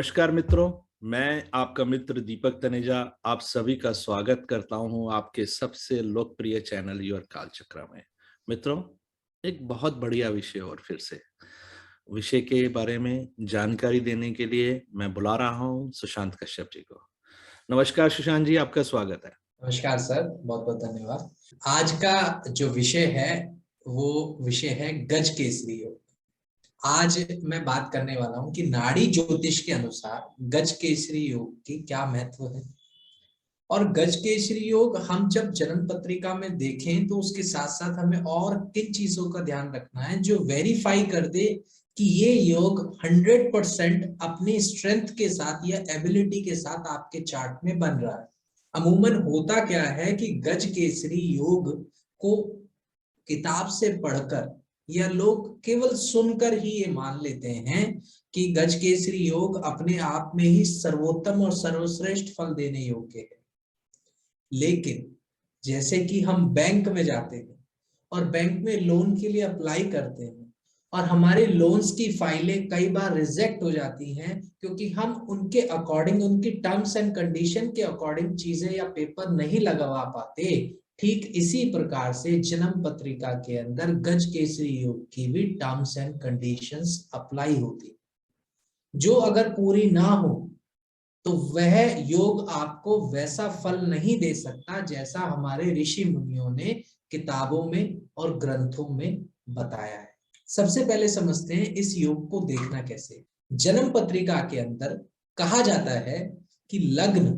नमस्कार मित्रों, मैं आपका मित्र दीपक तनेजा आप सभी का स्वागत करता हूं आपके सबसे लोकप्रिय चैनल योर कालचक्र में। मित्रों, एक बहुत बढ़िया विषय और फिर से विषय के बारे में जानकारी देने के लिए मैं बुला रहा हूं सुशांत कश्यप जी को। नमस्कार सुशांत जी, आपका स्वागत है। नमस्कार सर, बहुत बहुत धन्यवाद। आज का जो विषय है वो विषय है गज केसरी योग। आज मैं बात करने वाला हूं कि नाड़ी ज्योतिष के अनुसार गज केसरी योग की क्या महत्व है। और गज केसरी योग हम जब जन्म पत्रिका में देखें तो उसके साथ साथ हमें और किन चीजों का ध्यान रखना है जो वेरीफाई कर दे कि ये योग 100% अपनी स्ट्रेंथ के साथ या एबिलिटी के साथ आपके चार्ट में बन रहा है। अमूमन होता क्या है कि गज केसरी योग को किताब से पढ़कर या लोग केवल सुनकर ही ये मान लेते हैं कि गज केसरी योग अपने आप में ही सर्वोत्तम और सर्वश्रेष्ठ फल देने योग्य है। लेकिन जैसे कि हम बैंक में जाते हैं और बैंक में लोन के लिए अप्लाई करते हैं और हमारे लोन्स की फाइलें कई बार रिजेक्ट हो जाती हैं क्योंकि हम उनके अकॉर्डिंग, उनकी टर्म्स एंड कंडीशन के अकॉर्डिंग चीजें या पेपर नहीं लगवा पाते। ठीक इसी प्रकार से जन्म पत्रिका के अंदर गज केसरी योग की भी टर्म्स एंड कंडीशंस अप्लाई होती, जो अगर पूरी ना हो तो वह योग आपको वैसा फल नहीं दे सकता जैसा हमारे ऋषि मुनियों ने किताबों में और ग्रंथों में बताया है। सबसे पहले समझते हैं इस योग को देखना कैसे। जन्म पत्रिका के अंदर कहा जाता है कि लग्न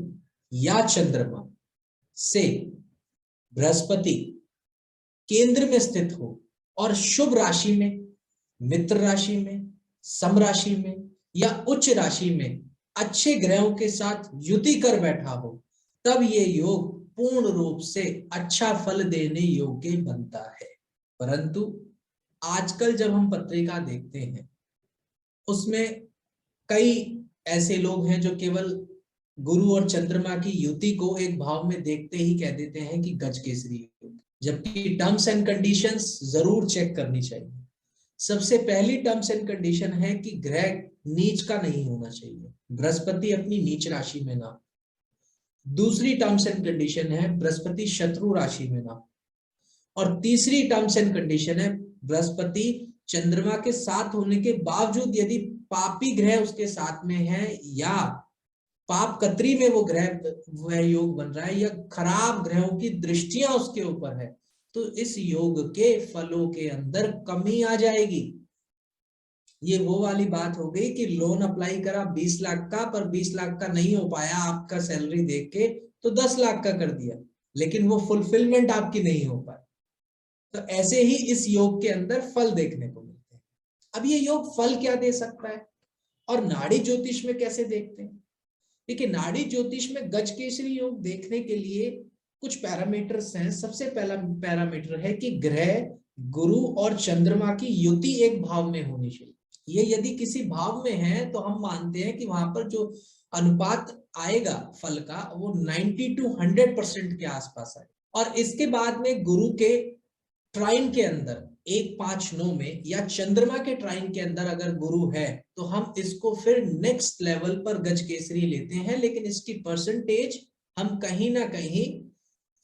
या चंद्रमा से बृहस्पति केंद्र में स्थित हो और शुभ राशि में, मित्र राशि में, सम राशि में या उच्च राशि में अच्छे ग्रहों के साथ युति कर बैठा हो, तब ये योग पूर्ण रूप से अच्छा फल देने योग्य बनता है। परंतु आजकल जब हम पत्रिका देखते हैं उसमें कई ऐसे लोग हैं जो केवल गुरु और चंद्रमा की युति को एक भाव में देखते ही कह देते हैं कि गज केसरी योग, जबकि टर्म्स एंड कंडीशंस जरूर चेक करनी चाहिए। सबसे पहली टर्म्स एंड कंडीशन है कि ग्रह नीच का नहीं होना चाहिए, बृहस्पति अपनी नीच राशि में ना। दूसरी टर्म्स एंड कंडीशन है बृहस्पति शत्रु राशि में ना। और तीसरी टर्म्स एंड कंडीशन है बृहस्पति चंद्रमा के साथ होने के बावजूद यदि पापी ग्रह उसके साथ में है या पाप कत्री में वो ग्रह, वह योग बन रहा है या खराब ग्रहों की दृष्टियां उसके ऊपर है, तो इस योग के फलों के अंदर कमी आ जाएगी। ये वो वाली बात हो गई कि लोन अप्लाई करा 20 लाख का, पर 20 लाख का नहीं हो पाया आपका सैलरी देख के, तो 10 लाख का कर दिया, लेकिन वो फुलफिलमेंट आपकी नहीं हो पाई। तो ऐसे ही इस योग के अंदर फल देखने को मिलते हैं। अब ये योग फल क्या दे सकता है और नाड़ी ज्योतिष में कैसे देखते हैं? देखिए, नाड़ी ज्योतिष में गज केसरी योग देखने के लिए कुछ पैरामीटर्स हैं। सबसे पहला पैरामीटर है कि ग्रह गुरु और चंद्रमा की युति एक भाव में होनी चाहिए। ये यदि किसी भाव में है तो हम मानते हैं कि वहां पर जो अनुपात आएगा फल का वो 90 to 100% के आसपास आए। और इसके बाद में गुरु के ट्राइन के अंदर 1-5-9 में या चंद्रमा के ट्राइन के अंदर अगर गुरु है तो हम इसको फिर नेक्स्ट लेवल पर गज केसरी लेते हैं, लेकिन इसकी परसेंटेज हम कहीं ना कहीं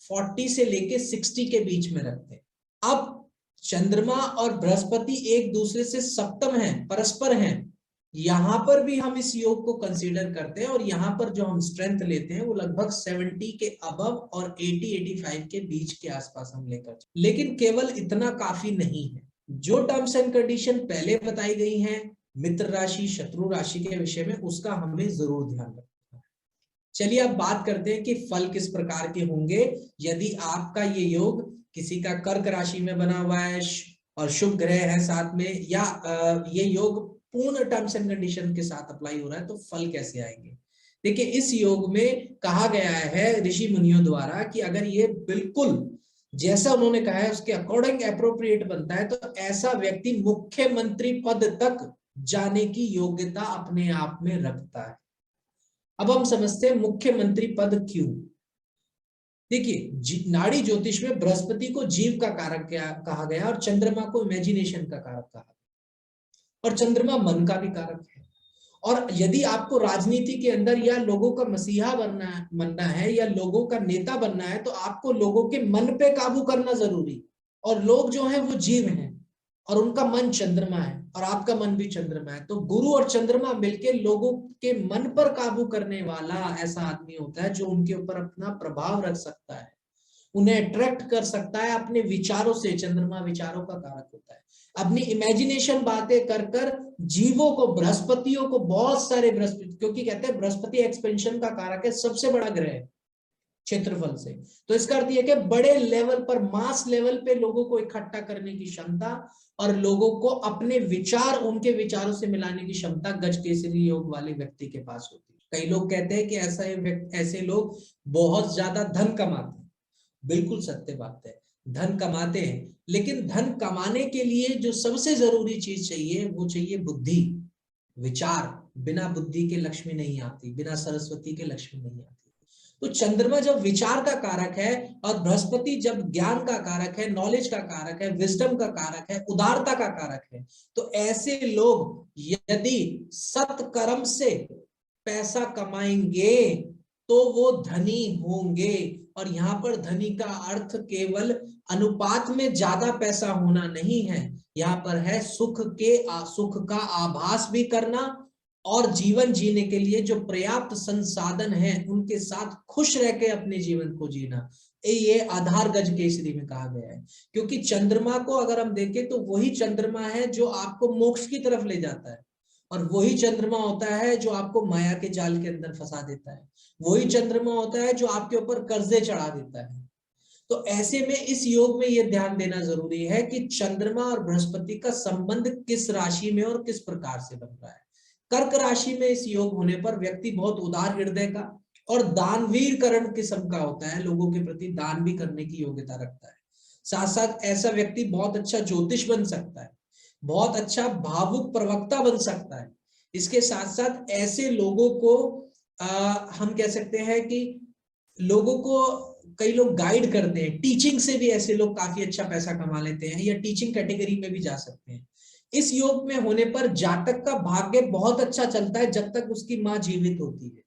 40 से लेके 60 के बीच में रखते हैं। अब चंद्रमा और बृहस्पति एक दूसरे से सप्तम हैं, परस्पर हैं, यहां पर भी हम इस योग को कंसीडर करते हैं और यहां पर जो हम स्ट्रेंथ लेते हैं वो लगभग 70 के अबव और 80-85 के बीच के आसपास हम लेकर। लेकिन केवल इतना काफी नहीं है। जो टर्म्स एंड कंडीशन पहले बताई गई हैं मित्र राशि शत्रु राशि के विषय में, उसका हमें जरूर ध्यान रखना है। चलिए अब बात करते हैं कि फल किस प्रकार के होंगे यदि आपका ये योग किसी का कर्क राशि में बना हुआ है और शुभ ग्रह है साथ में, या ये योग पूर्ण टर्म्स एंड कंडीशन के साथ अप्लाई हो रहा है, तो फल कैसे आएंगे। देखिए, इस योग में कहा गया है ऋषि मुनियों द्वारा कि अगर ये बिल्कुल जैसा उन्होंने कहा है उसके अकॉर्डिंग एप्रोप्रिएट बनता है तो ऐसा व्यक्ति मुख्यमंत्री पद तक जाने की योग्यता अपने आप में रखता है। अब हम समझते हैं मुख्यमंत्री पद क्यों। देखिए, नाड़ी ज्योतिष में बृहस्पति को जीव का कारक कहा गया और चंद्रमा को इमेजिनेशन का कारक कहा गया, और चंद्रमा मन का भी कारक है। और यदि आपको राजनीति के अंदर या लोगों का मसीहा बनना है या लोगों का नेता बनना है, तो आपको लोगों के मन पे काबू करना जरूरी। और लोग जो है वो जीव हैं और उनका मन चंद्रमा है और आपका मन भी चंद्रमा है। तो गुरु और चंद्रमा मिलके लोगों के मन पर काबू करने वाला ऐसा आदमी होता है जो उनके ऊपर अपना प्रभाव रख सकता है, उन्हें अट्रैक्ट कर सकता है अपने विचारों से। चंद्रमा विचारों का कारक होता है। अपनी इमेजिनेशन बातें कर कर जीवों को, बृहस्पतियों को, बहुत सारे बृहस्पति, क्योंकि कहते हैं बृहस्पति एक्सपेंशन का कारक है, सबसे बड़ा ग्रह है क्षेत्रफल से। तो इसका अर्थ यह कि बड़े लेवल पर, मास लेवल पे लोगों को इकट्ठा करने की क्षमता और लोगों को अपने विचार उनके विचारों से मिलाने की क्षमता गजकेसरी योग वाले व्यक्ति के पास होती है। कई लोग कहते हैं कि ऐसे लोग बहुत ज्यादा धन कमाते हैं। बिल्कुल सत्य बात है, धन कमाते हैं, लेकिन धन कमाने के लिए जो सबसे जरूरी चीज चाहिए वो चाहिए बुद्धि, विचार। बिना बुद्धि के लक्ष्मी नहीं आती, बिना सरस्वती के लक्ष्मी नहीं आती। तो चंद्रमा जब विचार का कारक है और बृहस्पति जब ज्ञान का कारक है, नॉलेज का कारक है, विजडम का कारक है, उदारता का कारक है, तो ऐसे लोग यदि सत्कर्म से पैसा कमाएंगे तो वो धनी होंगे। और यहाँ पर धनी का अर्थ केवल अनुपात में ज्यादा पैसा होना नहीं है, यहाँ पर है सुख का आभास भी करना और जीवन जीने के लिए जो पर्याप्त संसाधन है उनके साथ खुश रह के अपने जीवन को जीना। ये आधार गज केसरी में कहा गया है। क्योंकि चंद्रमा को अगर हम देखें तो वही चंद्रमा है जो आपको मोक्ष की तरफ ले जाता है, और वही चंद्रमा होता है जो आपको माया के जाल के अंदर फंसा देता है, वही चंद्रमा होता है जो आपके ऊपर कर्जे चढ़ा देता है। तो ऐसे में इस योग में यह ध्यान देना जरूरी है कि चंद्रमा और बृहस्पति का संबंध किस राशि में और किस प्रकार से बन रहा है। कर्क राशि में इस योग होने पर व्यक्ति बहुत उदार हृदय का और दानवीर करण किस्म का होता है, लोगों के प्रति दान भी करने की योग्यता रखता है। साथ साथ ऐसा व्यक्ति बहुत अच्छा ज्योतिष बन सकता है, बहुत अच्छा भावुक प्रवक्ता बन सकता है। इसके साथ साथ ऐसे लोगों को हम कह सकते हैं कि लोगों को कई लोग गाइड करते हैं, टीचिंग से भी ऐसे लोग काफी अच्छा पैसा कमा लेते हैं या टीचिंग कैटेगरी में भी जा सकते हैं। इस योग में होने पर जातक का भाग्य बहुत अच्छा चलता है जब तक उसकी मां जीवित होती है।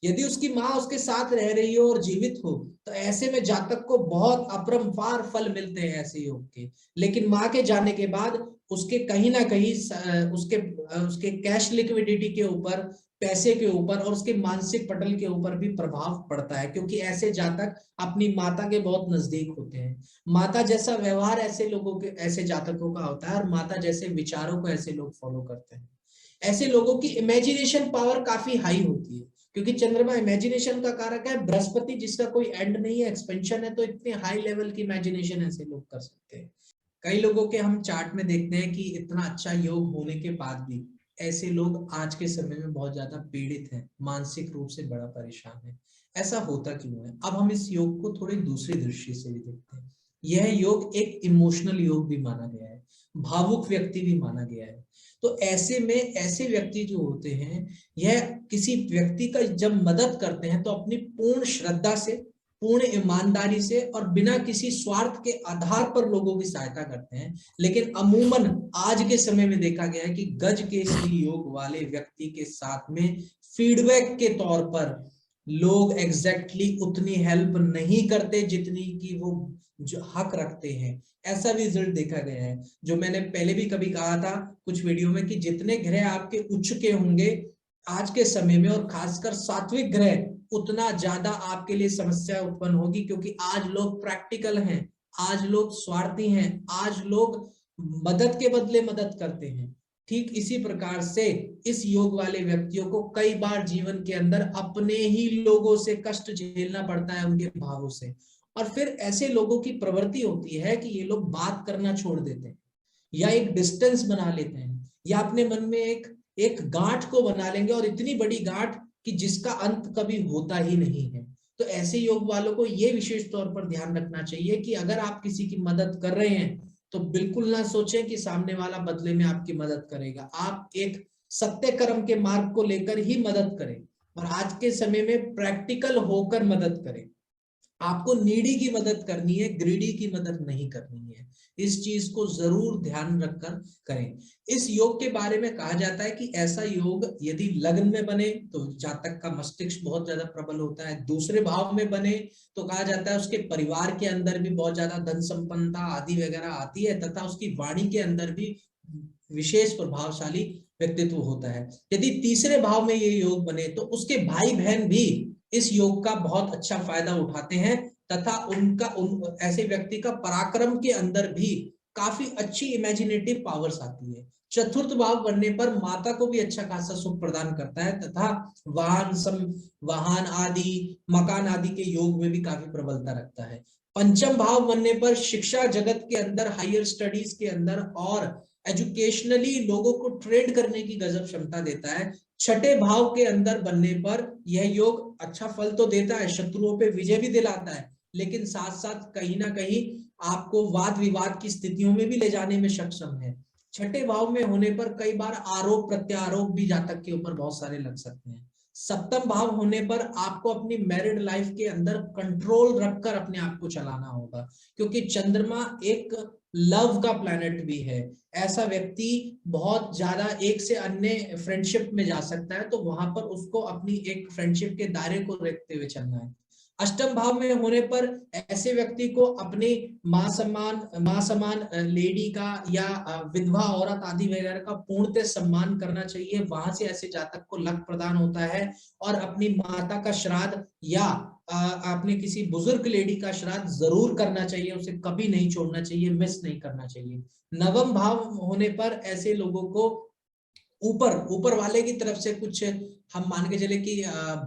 यदि उसकी मां उसके साथ रह रही हो और जीवित हो तो ऐसे में जातक को बहुत अपरंपार फल मिलते हैं ऐसे योग के। लेकिन मां के जाने के बाद उसके कहीं ना कहीं उसके कैश लिक्विडिटी के ऊपर, पैसे के ऊपर और उसके मानसिक पटल के ऊपर भी प्रभाव पड़ता है, क्योंकि ऐसे जातक अपनी माता के बहुत नजदीक होते हैं। माता जैसा व्यवहार ऐसे लोगों के, ऐसे जातकों का होता है और माता जैसे विचारों को ऐसे लोग फॉलो करते हैं। ऐसे लोगों की इमेजिनेशन पावर काफी हाई होती है, क्योंकि चंद्रमा इमेजिनेशन का कारक है, बृहस्पति जिसका कोई एंड नहीं है, एक्सपेंशन है, तो इतने हाई लेवल की इमेजिनेशन ऐसे लोग कर सकते हैं। कई लोगों के हम चार्ट में देखते हैं कि इतना अच्छा योग होने के बाद भी ऐसे लोग आज के समय में बहुत ज्यादा पीड़ित हैं, मानसिक रूप से बड़ा परेशान है। ऐसा होता क्यों है? अब हम इस योग को थोड़ी दूसरी दृष्टि से भी देखते हैं। यह योग एक इमोशनल योग भी माना गया है, भावुक व्यक्ति भी माना गया है। तो ऐसे में ऐसे व्यक्ति जो होते हैं, यह किसी व्यक्ति का जब मदद करते हैं तो अपनी पूर्ण श्रद्धा से, पूर्ण ईमानदारी से और बिना किसी स्वार्थ के आधार पर लोगों की सहायता करते हैं। लेकिन अमूमन आज के समय में देखा गया है कि गज केसरी योग वाले व्यक्ति के साथ में फीडबैक के तौर पर लोग एग्जैक्टली उतनी हेल्प नहीं करते जितनी कि वो जो हक रखते हैं। ऐसा भी रिजल्ट देखा गया है, जो मैंने पहले भी कभी कहा था कुछ वीडियो में, कि जितने ग्रह आपके उच्च के होंगे आज के समय में, और खासकर सात्विक ग्रह, उतना ज्यादा आपके लिए समस्या उत्पन्न होगी। क्योंकि आज लोग प्रैक्टिकल हैं, आज लोग स्वार्थी हैं, आज लोग मदद के बदले मदद करते हैं। ठीक इसी प्रकार से इस योग वाले व्यक्तियों को कई बार जीवन के अंदर अपने ही लोगों से कष्ट झेलना पड़ता है, उनके भावों से। और फिर ऐसे लोगों की प्रवृत्ति होती है कि ये लोग बात करना छोड़ देते हैं या एक डिस्टेंस बना लेते हैं, या अपने मन में एक गांठ को बना लेंगे, और इतनी बड़ी गांठ कि जिसका अंत कभी होता ही नहीं है। तो ऐसे योग वालों को ये विशेष तौर पर ध्यान रखना चाहिए कि अगर आप किसी की मदद कर रहे हैं तो बिल्कुल ना सोचें कि सामने वाला बदले में आपकी मदद करेगा। आप एक सत्य कर्म के मार्ग को लेकर ही मदद करें, और आज के समय में प्रैक्टिकल होकर मदद करें। आपको नीडी की मदद करनी है, ग्रीडी की मदद नहीं करनी है। इस चीज को जरूर ध्यान रखकर करें। इस योग के बारे में कहा जाता है कि ऐसा योग यदि लग्न में बने तो जातक का मस्तिष्क बहुत ज्यादा प्रबल होता है, दूसरे भाव में बने तो कहा जाता है उसके परिवार के अंदर भी बहुत ज्यादा धन संपन्नता आदि वगैरह आती है, तथा उसकी वाणी के अंदर भी विशेष प्रभावशाली व्यक्तित्व होता है। यदि तीसरे भाव में ये योग बने तो उसके भाई बहन भी इस योग का बहुत अच्छा फायदा उठाते हैं, तथा ऐसे व्यक्ति का पराक्रम के अंदर भी काफी अच्छी इमेजिनेटिव पावर्स आती है। चतुर्थ भाव बनने पर माता को भी अच्छा खासा सुख प्रदान करता है, तथा वाहन आदि मकान आदि के योग में भी काफी प्रबलता रखता है। पंचम भाव बनने पर शिक्षा जगत के अंदर, हायर स्टडीज के अंदर और एजुकेशनली लोगों को ट्रेड करने की गजब क्षमता देता है। छठे भाव के अंदर बनने पर यह योग अच्छा फल तो देता है, शत्रुओं पे विजय भी दिलाता है, लेकिन साथ साथ कहीं ना कहीं आपको वाद विवाद की स्थितियों में भी ले जाने में सक्षम है। छठे भाव में होने पर कई बार आरोप प्रत्यारोप भी जातक के ऊपर बहुत सारे लग सकते हैं। सप्तम भाव होने पर आपको अपनी मैरिड लाइफ के अंदर कंट्रोल रखकर अपने आप को चलाना होगा, क्योंकि चंद्रमा एक लव का प्लैनेट भी है। ऐसा व्यक्ति बहुत ज्यादा एक से अन्य फ्रेंडशिप में जा सकता है, तो वहां पर उसको अपनी एक फ्रेंडशिप के दायरे को रखते हुए चलना है। अष्टम भाव में होने पर ऐसे व्यक्ति को अपनी माँ समान लेडी का या विधवा औरत आदि वगैरह का पूर्णतः सम्मान करना चाहिए। वहां से ऐसे जातक को लक प्रदान होता है, और अपनी माता का श्राद्ध या आपने किसी बुजुर्ग लेडी का श्राद्ध जरूर करना चाहिए, उसे कभी नहीं छोड़ना चाहिए, मिस नहीं करना चाहिए। नवम भाव होने पर ऐसे लोगों को ऊपर वाले की तरफ से कुछ हम मान के चले कि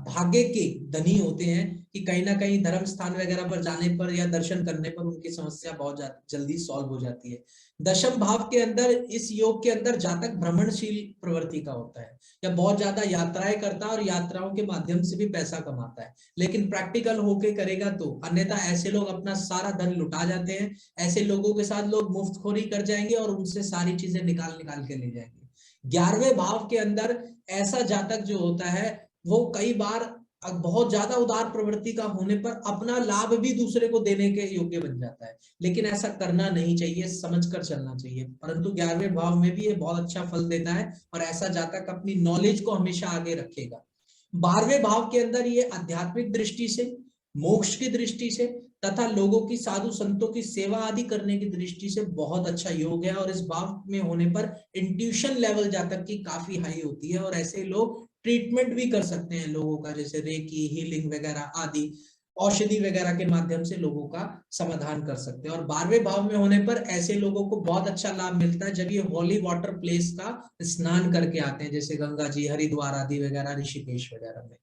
भाग्य के धनी होते हैं, कि कहीं ना कहीं धर्म स्थान वगैरह पर जाने पर या दर्शन करने पर उनकी समस्या बहुत जल्दी सॉल्व हो जाती है। दशम भाव के अंदर इस योग के अंदर जातक भ्रमणशील प्रवृत्ति का होता है, या बहुत ज्यादा यात्राएं करता है और यात्राओं के माध्यम से भी पैसा कमाता है, लेकिन प्रैक्टिकल होके करेगा तो, अन्यथा ऐसे लोग अपना सारा धन लुटा जाते हैं। ऐसे लोगों के साथ लोग मुफ्तखोरी कर जाएंगे और उनसे सारी चीजें निकाल निकाल के ले जाएंगे। 11वें भाव के अंदर ऐसा जातक जो होता है वो कई बार बहुत ज्यादा उदार प्रवृत्ति का होने पर अपना लाभ भी दूसरे को देने के योग्य बन जाता है, लेकिन ऐसा करना नहीं चाहिए, समझकर चलना चाहिए। परंतु 11वें भाव में भी ये बहुत अच्छा फल देता है, और ऐसा जातक अपनी नॉलेज को हमेशा आगे रखेगा। 12वें भाव के अंदर ये आध्यात्मिक दृष्टि से, मोक्ष की दृष्टि से, तथा लोगों की, साधु संतों की सेवा आदि करने की दृष्टि से बहुत अच्छा योग है। और इस भाव में होने पर इंट्यूशन लेवल जातक की काफी हाई होती है, और ऐसे लोग ट्रीटमेंट भी कर सकते हैं लोगों का, जैसे रेकी, हीलिंग वगैरह आदि औषधि वगैरह के माध्यम से लोगों का समाधान कर सकते हैं। और 12वें भाव में होने पर ऐसे लोगों को बहुत अच्छा लाभ मिलता है जब ये होली वाटर प्लेस का स्नान करके आते हैं, जैसे गंगा जी, हरिद्वार आदि वगैरह, ऋषिकेश वगैरह में।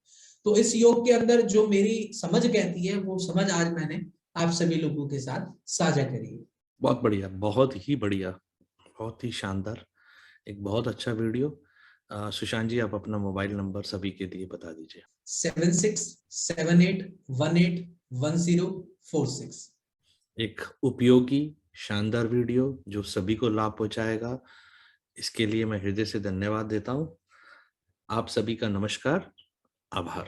तो इस योग के अंदर जो मेरी समझ कहती है वो समझ आज मैंने आप सभी लोगों के साथ साझा करी है। बहुत बढ़िया, बहुत ही बढ़िया, बहुत ही शानदार, एक बहुत अच्छा वीडियो। सुशांत जी, आप अपना मोबाइल नंबर सभी के लिए बता दीजिए। 7678181046। एक उपयोगी शानदार वीडियो जो सभी को लाभ पहुंचाएगा, इसके लिए मैं हृदय से धन्यवाद देता हूं। आप सभी का नमस्कार, आभार।